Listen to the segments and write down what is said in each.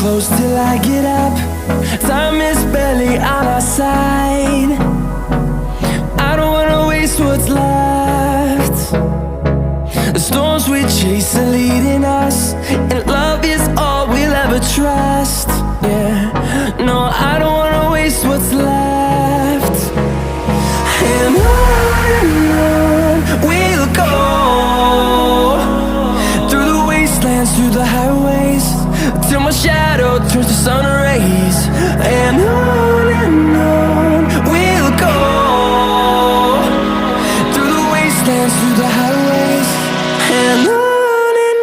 close till I get up. Time is barely on our side. I don't wanna waste what's left. The storms we chase are leading us, and love is all we'll ever trust. Yeah, no, I don't wanna waste what's left. And on we'll go, through the wastelands, through the highways, till my shadow turns to sun rays. And on we'll go, through the wastelands, through the highways, and on we'll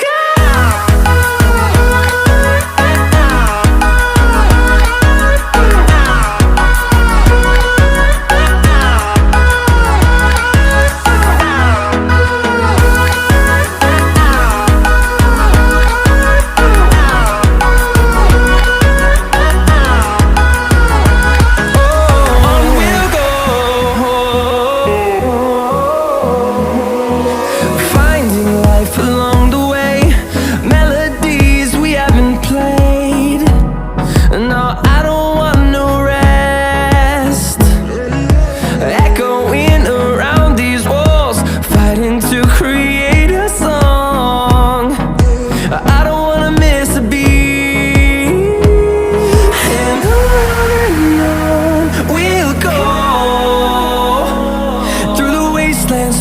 go.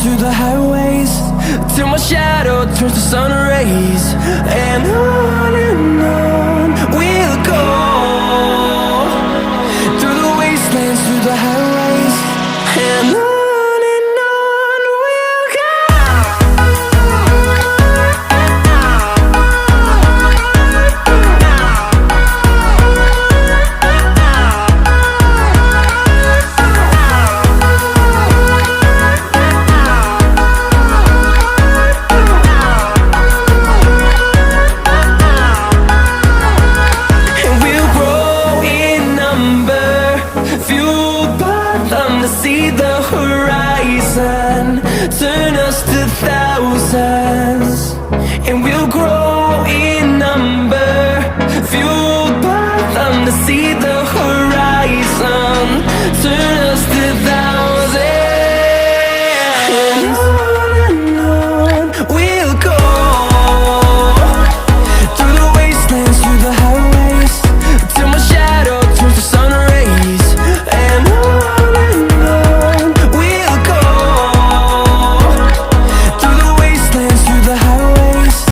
Through the highways, till my shadow turns to sun rays.